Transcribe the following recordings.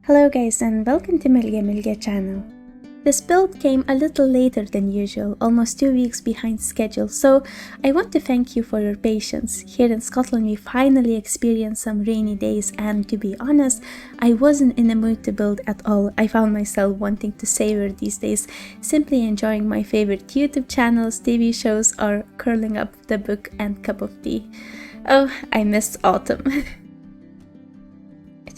Hello guys and welcome to milgemilge channel. This build came a little later than usual, almost 2 weeks behind schedule, so I want to thank you for your patience. Here in Scotland we finally experienced some rainy days and to be honest, I wasn't in the mood to build at all. I found myself wanting to savor these days, simply enjoying my favorite YouTube channels, TV shows or curling up with a book and cup of tea. Oh, I missed autumn.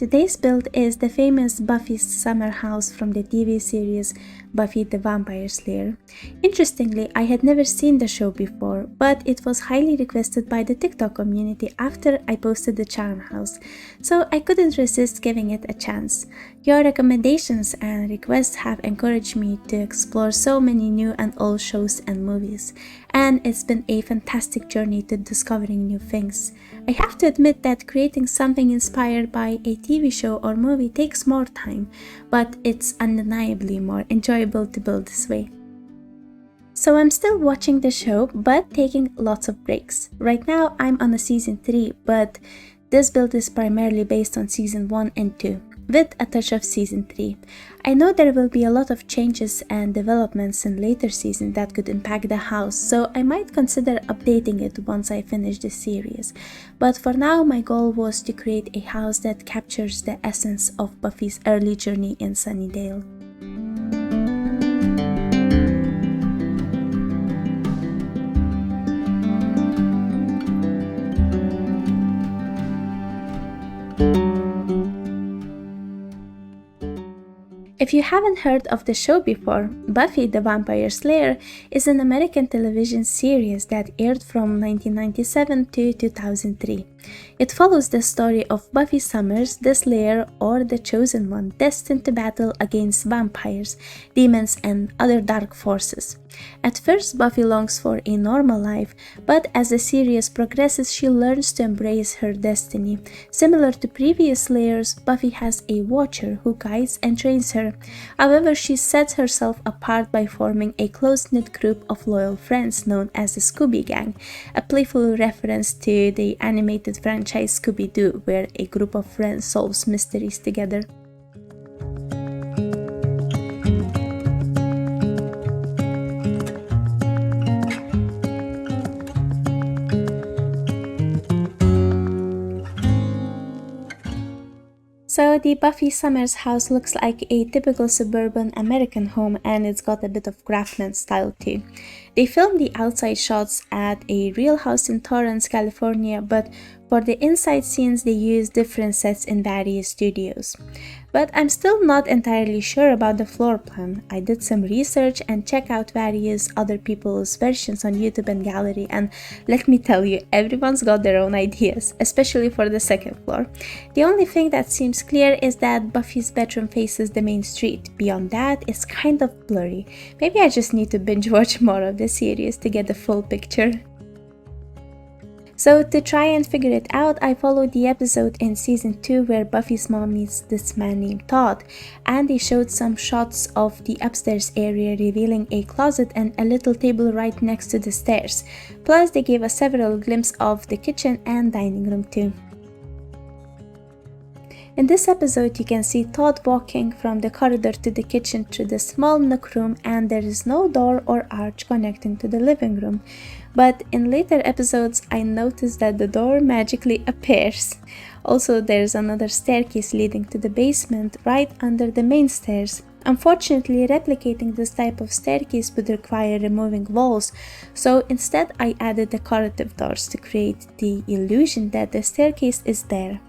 Today's build is the famous Buffy summer house from the TV series Buffy the Vampire Slayer. Interestingly, I had never seen the show before, but it was highly requested by the TikTok community after I posted the charm house, so I couldn't resist giving it a chance. Your recommendations and requests have encouraged me to explore so many new and old shows and movies, and it's been a fantastic journey to discovering new things. I have to admit that creating something inspired by a TV show or movie takes more time, but it's undeniably more enjoyable to build this way. So I'm still watching the show, but taking lots of breaks. Right now I'm on a season 3, but this build is primarily based on season 1 and 2. With a touch of season 3. I know there will be a lot of changes and developments in later seasons that could impact the house, so I might consider updating it once I finish the series. But for now, my goal was to create a house that captures the essence of Buffy's early journey in Sunnydale. If you haven't heard of the show before, Buffy the Vampire Slayer is an American television series that aired from 1997 to 2003. It follows the story of Buffy Summers, the Slayer or the Chosen One, destined to battle against vampires, demons and other dark forces. At first, Buffy longs for a normal life, but as the series progresses, she learns to embrace her destiny. Similar to previous Slayers, Buffy has a watcher who guides and trains her. However, she sets herself apart by forming a close-knit group of loyal friends known as the Scooby Gang, a playful reference to the animated franchise Scooby-Doo, where a group of friends solves mysteries together. So the Buffy Summers house looks like a typical suburban American home, and it's got a bit of craftsman style too. They filmed the outside shots at a real house in Torrance, California, but for the inside scenes they used different sets in various studios. But I'm still not entirely sure about the floor plan. I did some research and checked out various other people's versions on YouTube and Gallery, and let me tell you, everyone's got their own ideas, especially for the second floor. The only thing that seems clear is that Buffy's bedroom faces the main street. Beyond that, it's kind of blurry. Maybe I just need to binge watch more of the series to get the full picture. So to try and figure it out, I followed the episode in season 2 where Buffy's mom meets this man named Todd, and they showed some shots of the upstairs area revealing a closet and a little table right next to the stairs. Plus they gave us several glimpses of the kitchen and dining room too. In this episode, you can see Todd walking from the corridor to the kitchen through the small nook room, and there is no door or arch connecting to the living room. But in later episodes, I noticed that the door magically appears. Also, there's another staircase leading to the basement right under the main stairs. Unfortunately, replicating this type of staircase would require removing walls, so instead I added decorative doors to create the illusion that the staircase is there.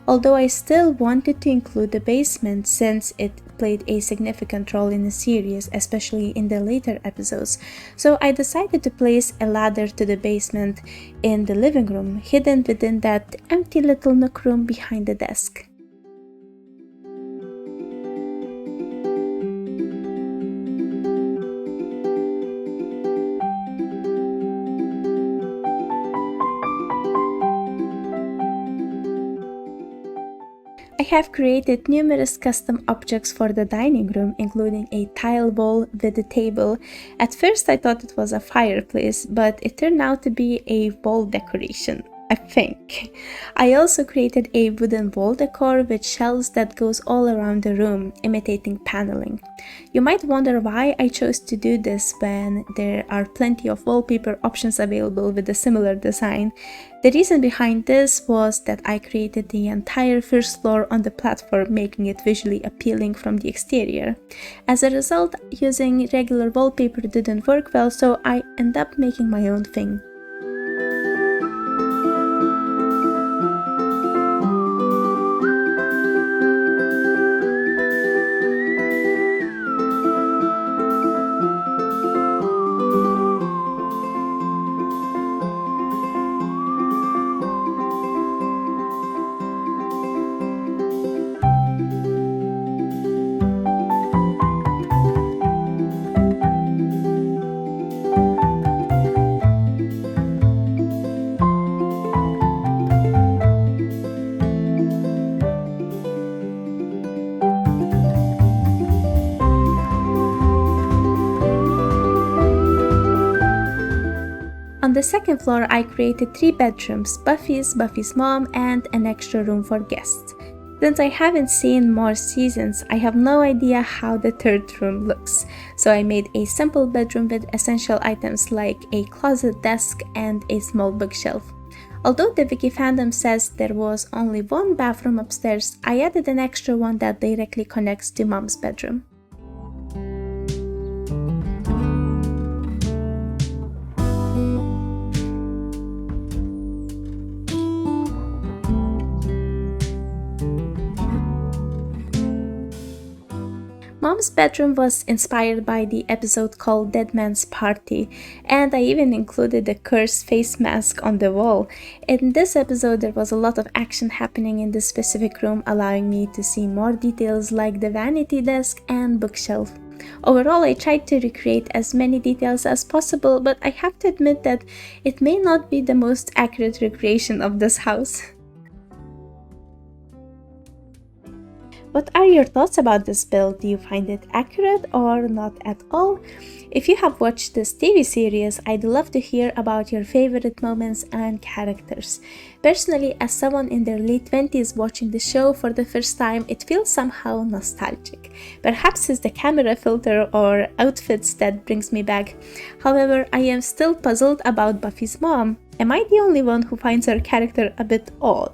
Although I still wanted to include the basement since it played a significant role in the series, especially in the later episodes, so I decided to place a ladder to the basement in the living room, hidden within that empty little nook room behind the desk. I have created numerous custom objects for the dining room, including a tile wall with a table. At first I thought it was a fireplace, but it turned out to be a wall decoration. I think. I also created a wooden wall decor with shelves that goes all around the room, imitating paneling. You might wonder why I chose to do this when there are plenty of wallpaper options available with a similar design. The reason behind this was that I created the entire first floor on the platform, making it visually appealing from the exterior. As a result, using regular wallpaper didn't work well, so I ended up making my own thing. On the second floor, I created 3 bedrooms, Buffy's mom, and an extra room for guests. Since I haven't seen more seasons, I have no idea how the third room looks, so I made a simple bedroom with essential items like a closet desk and a small bookshelf. Although the Wiki fandom says there was only one bathroom upstairs, I added an extra one that directly connects to mom's bedroom. Mom's bedroom was inspired by the episode called Dead Man's Party, and I even included a cursed face mask on the wall. In this episode, there was a lot of action happening in this specific room, allowing me to see more details like the vanity desk and bookshelf. Overall, I tried to recreate as many details as possible, but I have to admit that it may not be the most accurate recreation of this house. What are your thoughts about this build? Do you find it accurate or not at all? If you have watched this TV series, I'd love to hear about your favorite moments and characters. Personally, as someone in their late 20s watching the show for the first time, it feels somehow nostalgic. Perhaps it's the camera filter or outfits that brings me back. However, I am still puzzled about Buffy's mom. Am I the only one who finds her character a bit odd?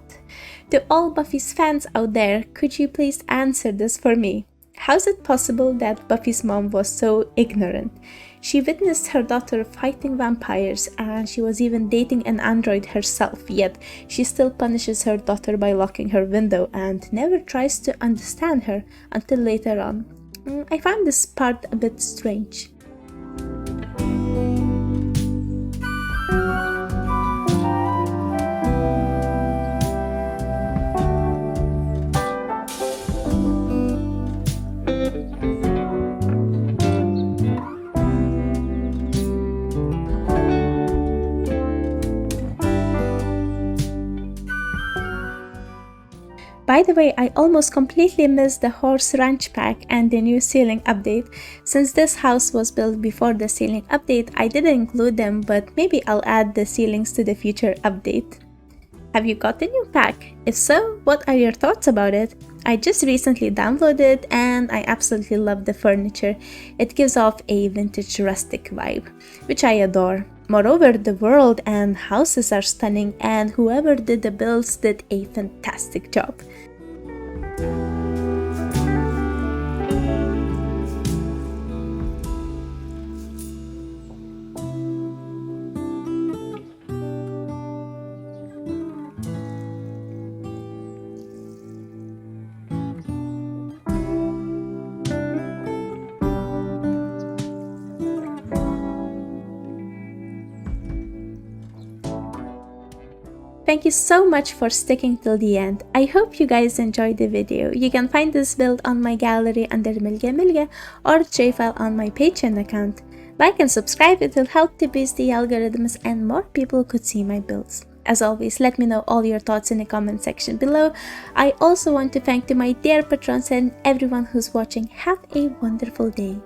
To all Buffy's fans out there, could you please answer this for me? How is it possible that Buffy's mom was so ignorant? She witnessed her daughter fighting vampires and she was even dating an android herself, yet she still punishes her daughter by locking her window and never tries to understand her until later on. I found this part a bit strange. By the way, I almost completely missed the horse ranch pack and the new ceiling update. Since this house was built before the ceiling update, I didn't include them, but maybe I'll add the ceilings to the future update. Have you got the new pack? If so, what are your thoughts about it? I just recently downloaded it and I absolutely love the furniture. It gives off a vintage rustic vibe, which I adore. Moreover, the world and houses are stunning and whoever did the builds did a fantastic job. Thank you so much for sticking till the end. I hope you guys enjoyed the video. You can find this build on my gallery under milgemilge or JFile on my Patron account. Like and subscribe, it will help to boost the algorithms and more people could see my builds. As always, let me know all your thoughts in the comment section below. I also want to thank to my dear patrons and everyone who's watching. Have a wonderful day.